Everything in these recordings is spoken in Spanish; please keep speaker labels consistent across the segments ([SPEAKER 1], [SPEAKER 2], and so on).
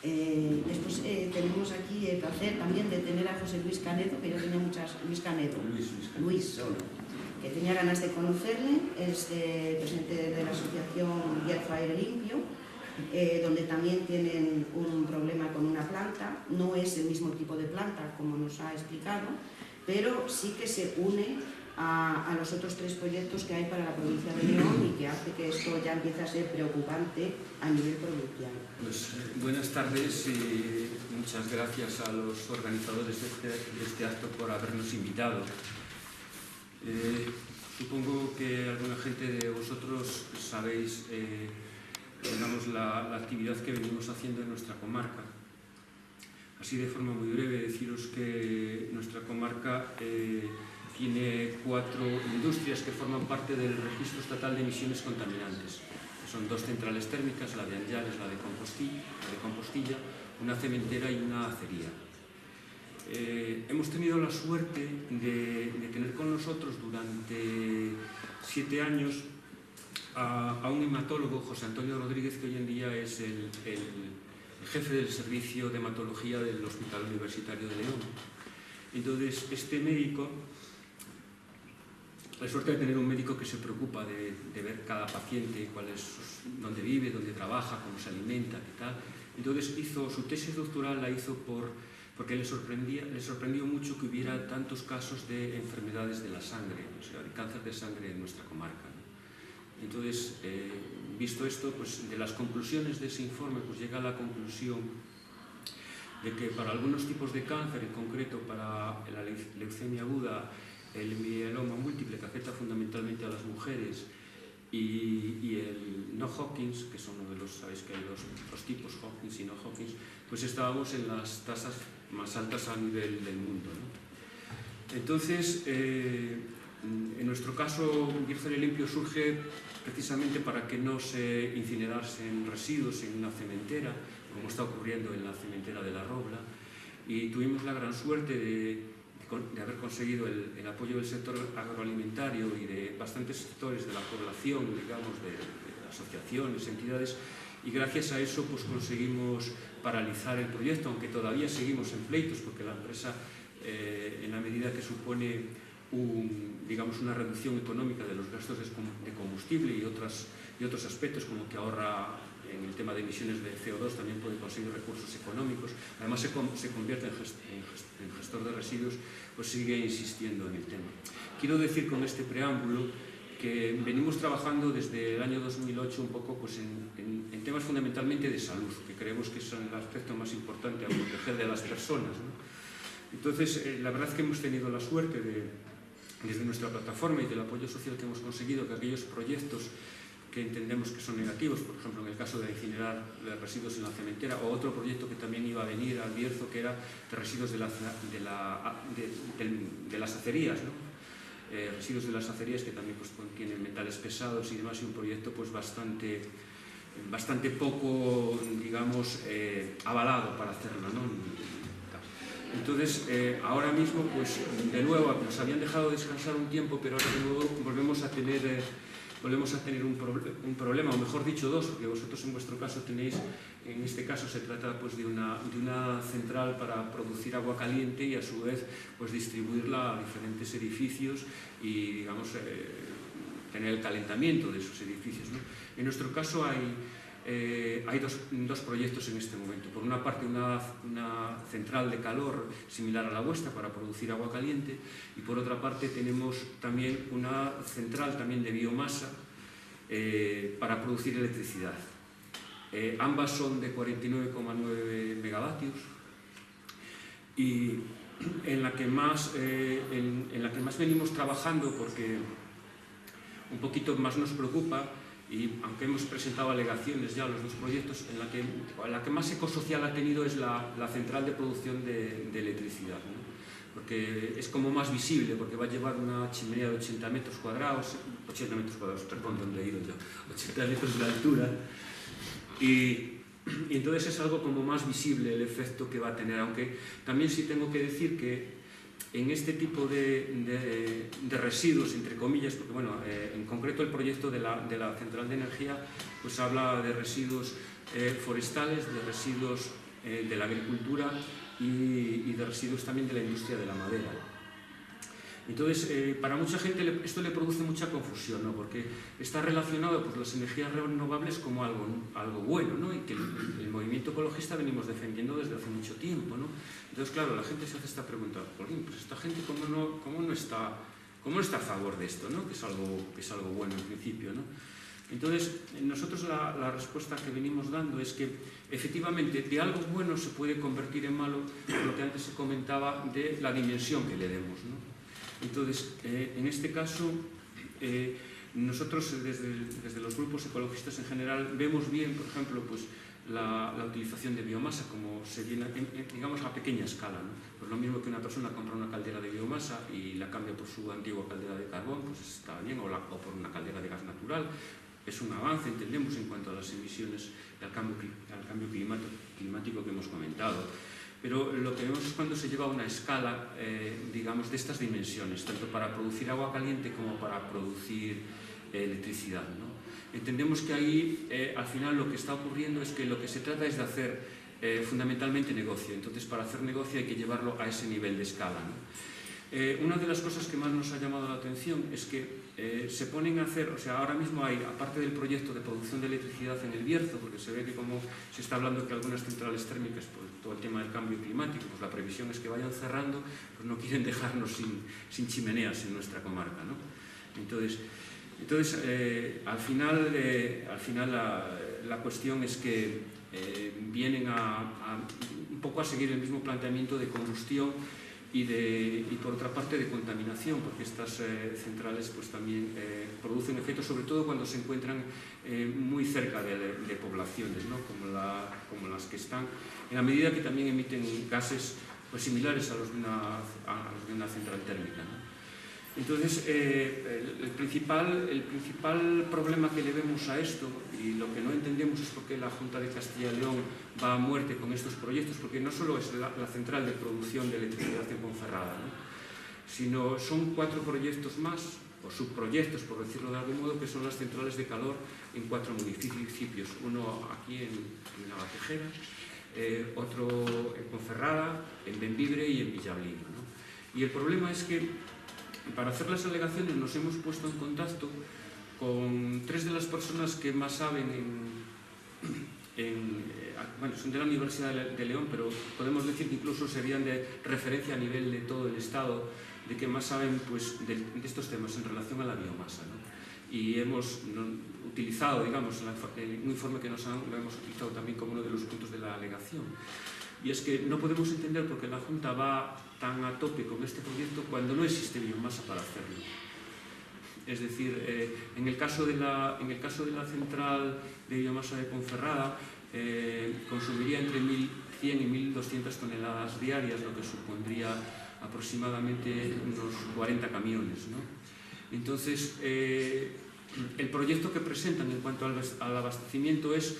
[SPEAKER 1] Después tenemos aquí el placer también de tener a José Luis Canedo, que yo tenía Luis solo, que tenía ganas de conocerle. Es presidente de la asociación Bierzo Aire Limpio, donde también tienen un problema con una planta. No es el mismo tipo de planta, como nos ha explicado, pero sí que se une a los otros 3 proyectos que hay para la provincia de León y que hace que esto ya empiece a ser preocupante a nivel provincial.
[SPEAKER 2] Pues, buenas tardes y muchas gracias a los organizadores de este acto por habernos invitado. Supongo que alguna gente de vosotros sabéis digamos, la actividad que venimos haciendo en nuestra comarca. Así de forma muy breve, deciros que nuestra comarca tiene 4 industrias que forman parte del Registro Estatal de Emisiones Contaminantes. Son 2 centrales térmicas, la de Anllales, la de Compostilla, una cementera y una acería. Hemos tenido la suerte de tener con nosotros durante 7 años a un hematólogo, José Antonio Rodríguez, que hoy en día es el jefe del servicio de hematología del Hospital Universitario de León. Entonces, este médico, la suerte de tener un médico que se preocupa de ver cada paciente, dónde vive, dónde trabaja, cómo se alimenta, qué tal. Entonces, su tesis doctoral la hizo porque le sorprendió mucho que hubiera tantos casos de enfermedades de la sangre, o sea, de cáncer de sangre en nuestra comarca. Entonces, visto esto, pues de las conclusiones de ese informe, pues llega a la conclusión de que para algunos tipos de cáncer, en concreto para la leucemia aguda, el mieloma múltiple, que afecta fundamentalmente a las mujeres, y el no Hodgkins, que son uno de los, sabéis que hay dos tipos, Hodgkins y no Hodgkins, pues estábamos en las tasas más altas a nivel del mundo, ¿no? Entonces, en nuestro caso, Bierzo Aire Limpio surge precisamente para que no se incinerasen residuos en una cementera, como está ocurriendo en la cementera de La Robla, y tuvimos la gran suerte de haber conseguido el apoyo del sector agroalimentario y de bastantes sectores de la población, digamos, de asociaciones, entidades, y gracias a eso pues conseguimos paralizar el proyecto, aunque todavía seguimos en pleitos, porque la empresa, en la medida que supone digamos, una reducción económica de los gastos de combustible y otros aspectos, como que ahorra en el tema de emisiones de CO2, también puede conseguir recursos económicos, además se convierte en gestor de residuos, pues sigue insistiendo en el tema. Quiero decir con este preámbulo que venimos trabajando desde el año 2008 un poco pues, en temas fundamentalmente de salud, que creemos que son el aspecto más importante a proteger de las personas, ¿no? Entonces, la verdad es que hemos tenido la suerte desde nuestra plataforma y del apoyo social que hemos conseguido, que aquellos proyectos que entendemos que son negativos, por ejemplo en el caso de incinerar residuos en la cementera, o otro proyecto que también iba a venir al Bierzo, que era de residuos de las acerías, ¿no? Residuos de las acerías que también pues, contienen metales pesados y demás, y un proyecto pues, bastante poco, digamos, avalado para hacerlo, ¿no? Entonces, ahora mismo, pues, de nuevo, nos habían dejado descansar un tiempo, pero ahora de nuevo volvemos a tener un problema, o mejor dicho, 2, porque vosotros en vuestro caso tenéis, en este caso se trata pues, de una central para producir agua caliente y a su vez pues, distribuirla a diferentes edificios y, digamos, tener el calentamiento de esos edificios, ¿no? En nuestro caso hay dos proyectos en este momento. Por una parte, una central de calor similar a la vuestra para producir agua caliente, y por otra parte tenemos también una central también de biomasa para producir electricidad. Ambas son de 49,9 megavatios y en la que más venimos trabajando, porque un poquito más nos preocupa. Y aunque hemos presentado alegaciones ya a los 2 proyectos, en la que más eco social ha tenido es la central de producción de electricidad, ¿no? Porque es como más visible, porque va a llevar una chimenea de 80 metros cuadrados, perdón, ¿dónde he ido yo? 80 metros de altura, y entonces es algo como más visible el efecto que va a tener, aunque también sí tengo que decir que en este tipo de residuos, entre comillas, porque bueno, en concreto el proyecto de la central de energía pues habla de residuos forestales, de residuos de la agricultura y de residuos también de la industria de la madera. Entonces, para mucha gente esto le produce mucha confusión, ¿no? Porque está relacionado pues, las energías renovables como algo bueno, ¿no? Y que el movimiento ecologista venimos defendiendo desde hace mucho tiempo, ¿no? Entonces, claro, la gente se hace esta pregunta, pues esta gente ¿cómo no está a favor de esto, ¿no? Que es algo bueno en principio, ¿no? Entonces, nosotros la respuesta que venimos dando es que efectivamente de algo bueno se puede convertir en malo lo que antes se comentaba de la dimensión que le demos, ¿no? Entonces, en este caso, nosotros desde los grupos ecologistas en general vemos bien, por ejemplo, pues, la utilización de biomasa como se viene, digamos, a pequeña escala, ¿no? Pues lo mismo que una persona compra una caldera de biomasa y la cambia por su antigua caldera de carbón, pues está bien, o por una caldera de gas natural. Es un avance, entendemos, en cuanto a las emisiones y al cambio climático que hemos comentado. Pero lo que vemos es cuando se lleva a una escala, digamos, de estas dimensiones, tanto para producir agua caliente como para producir electricidad, ¿no? Entendemos que ahí, al final, lo que está ocurriendo es que lo que se trata es de hacer fundamentalmente negocio. Entonces, para hacer negocio hay que llevarlo a ese nivel de escala, ¿no? Una de las cosas que más nos ha llamado la atención es que se ponen a hacer, o sea, ahora mismo hay, aparte del proyecto de producción de electricidad en el Bierzo, porque se ve que como se está hablando que algunas centrales térmicas, por todo el tema del cambio climático, pues la previsión es que vayan cerrando, pues no quieren dejarnos sin chimeneas en nuestra comarca, ¿no? Entonces al final la cuestión es que vienen un poco a seguir el mismo planteamiento de combustión y por otra parte de contaminación, porque estas centrales pues también producen efectos, sobre todo cuando se encuentran muy cerca de poblaciones, ¿no? como las que están, en la medida que también emiten gases pues, similares a los de una central térmica, ¿no? Entonces, el principal problema que le vemos a esto, y lo que no entendemos es por qué la Junta de Castilla y León va a muerte con estos proyectos, porque no solo es la central de producción de electricidad en Ponferrada, ¿no? Sino son 4 proyectos más, o subproyectos, por decirlo de algún modo, que son las centrales de calor en 4 municipios, uno aquí en Navatejera, otro en Ponferrada, en Bembibre y en Villablino, ¿no? Y el problema es que para hacer las alegaciones nos hemos puesto en contacto con 3 de las personas que más saben bueno, son de la Universidad de León, pero podemos decir que incluso serían de referencia a nivel de todo el Estado, de que más saben pues, de estos temas en relación a la biomasa, ¿no? Y hemos utilizado, digamos, un informe que nos han, lo hemos utilizado también como uno de los puntos de la alegación. Y es que no podemos entender por qué la Junta va tan a tope con este proyecto cuando no existe biomasa para hacerlo. Es decir, en el caso de la central de biomasa de Ponferrada, consumiría entre 1.100 y 1.200 toneladas diarias, lo que supondría aproximadamente unos 40 camiones, ¿no? Entonces, el proyecto que presentan en cuanto al abastecimiento es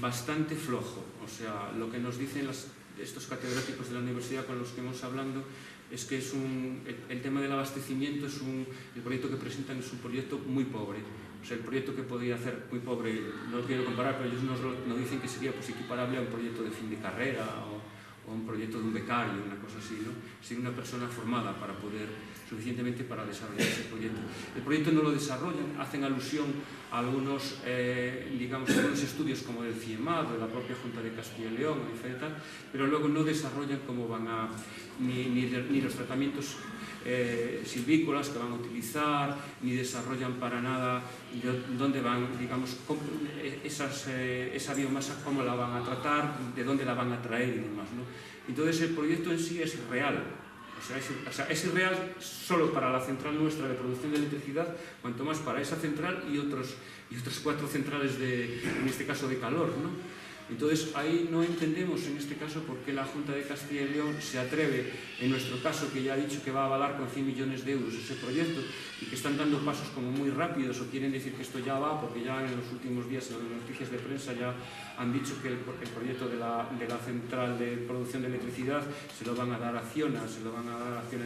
[SPEAKER 2] bastante flojo. O sea, lo que nos dicen estos catedráticos de la universidad con los que hemos hablado es que el tema del abastecimiento el proyecto que presentan es un proyecto muy pobre. O sea, el proyecto que podría hacer muy pobre, no lo quiero comparar, pero ellos nos dicen que sería pues, equiparable a un proyecto de fin de carrera o un proyecto de un becario, una cosa así, ¿no? Sin una persona formada para poder, suficientemente para desarrollar ese proyecto. El proyecto no lo desarrollan, hacen alusión a algunos, digamos, algunos estudios como del CIEMAT, de la propia Junta de Castilla y León, etc., pero luego no desarrollan cómo van ni los tratamientos silvícolas que van a utilizar, ni desarrollan para nada dónde van, digamos, esa biomasa, cómo la van a tratar, de dónde la van a traer y demás, ¿no? Entonces el proyecto en sí es irreal. O sea, es irreal solo para la central nuestra de producción de electricidad, cuanto más para esa central y otras 4 centrales, en este caso de calor, ¿no? Entonces, ahí no entendemos, en este caso, por qué la Junta de Castilla y León se atreve, en nuestro caso, que ya ha dicho que va a avalar con 100 millones de euros ese proyecto y que están dando pasos como muy rápidos o quieren decir que esto ya va, porque ya en los últimos días en las noticias de prensa ya han dicho que el proyecto de la central de producción de electricidad se lo van a dar a Acciona, en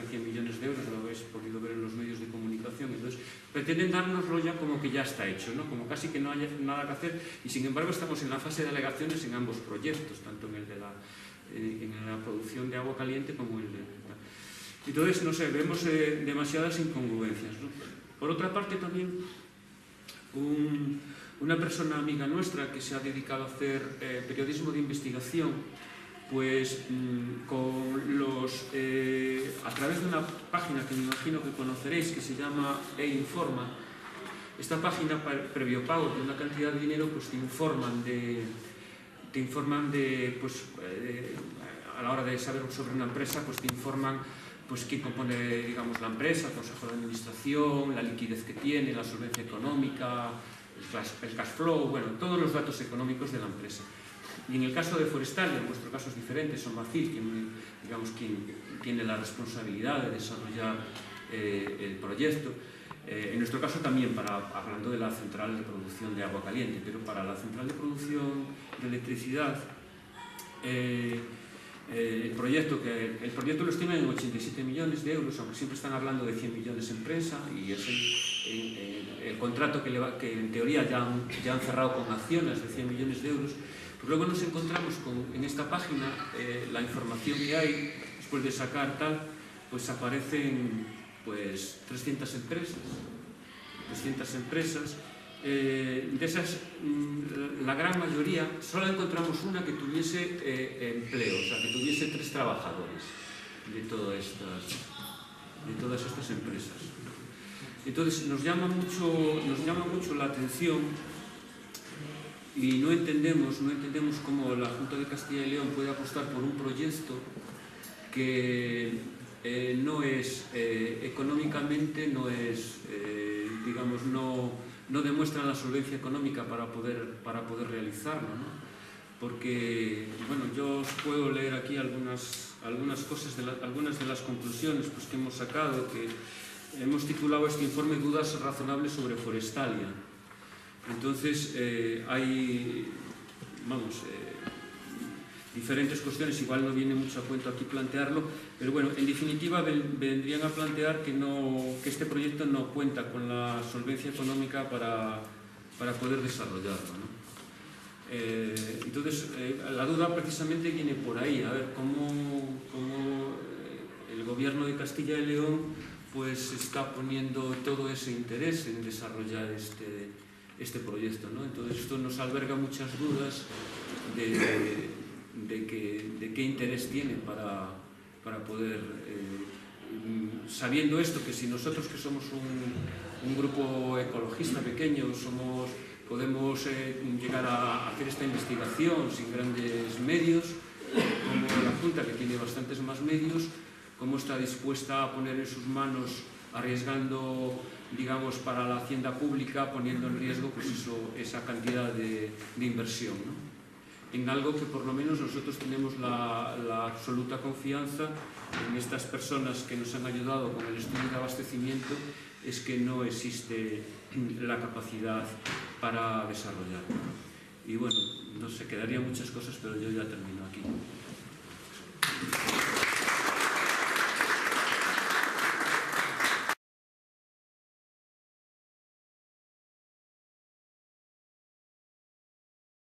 [SPEAKER 2] 100 millones de euros, lo habéis podido ver en los medios de comunicación. Entonces, pretenden dárnoslo ya como que ya está hecho, ¿no? Como casi que no haya nada que hacer, y sin embargo estamos en la fase de alegaciones en ambos proyectos, tanto en el de la producción de agua caliente como en el de... Entonces, no sé, vemos demasiadas incongruencias, ¿no? Por otra parte, también una persona amiga nuestra que se ha dedicado a hacer periodismo de investigación, pues a través de una página que me imagino que conoceréis, que se llama E-Informa. Esta página, previo pago de una cantidad de dinero, pues te informan pues, a la hora de saber sobre una empresa, pues te informan pues quién compone, digamos, la empresa, el consejo de administración, la liquidez que tiene, la solvencia económica, el cash flow, bueno, todos los datos económicos de la empresa. Y en el caso de Forestalia, en nuestro caso es diferente, son Macil quien tiene la responsabilidad de desarrollar el proyecto. En nuestro caso también, hablando de la central de producción de agua caliente, pero para la central de producción de electricidad, el proyecto lo estima en 87 millones de euros, aunque siempre están hablando de 100 millones empresa, y es el contrato que en teoría ya han cerrado con acciones de 100 millones de euros. Pues luego nos encontramos en esta página la información que hay, después de sacar tal, pues aparecen pues 300 empresas. De esas, la gran mayoría, solo encontramos una que tuviese empleo, o sea, que tuviese 3 trabajadores de todas estas empresas. Entonces, nos llama mucho la atención, y no entendemos cómo la Junta de Castilla y León puede apostar por un proyecto que no es económicamente, digamos, no demuestra la solvencia económica para poder realizarlo, ¿no? Porque, bueno, yo os puedo leer aquí algunas cosas, algunas de las conclusiones pues, que hemos sacado, que hemos titulado este informe Dudas razonables sobre Forestalia. Entonces, hay, diferentes cuestiones, igual no viene mucho a cuento aquí plantearlo, pero bueno, en definitiva vendrían a plantear que este proyecto no cuenta con la solvencia económica para poder desarrollarlo, ¿no? Entonces, la duda precisamente viene por ahí, a ver cómo el gobierno de Castilla y León pues está poniendo todo ese interés en desarrollar este proyecto, ¿no? Entonces esto nos alberga muchas dudas de qué interés tiene para poder, sabiendo esto, que si nosotros que somos un grupo ecologista pequeño podemos llegar a hacer esta investigación sin grandes medios, como la Junta, que tiene bastantes más medios, cómo está dispuesta a poner en sus manos, arriesgando, digamos, para la hacienda pública, poniendo en riesgo pues esa cantidad de inversión, ¿no? En algo que por lo menos nosotros tenemos la absoluta confianza en estas personas que nos han ayudado con el estudio de abastecimiento, es que no existe la capacidad para desarrollarlo. Y bueno, no sé, quedarían muchas cosas, pero yo ya termino aquí.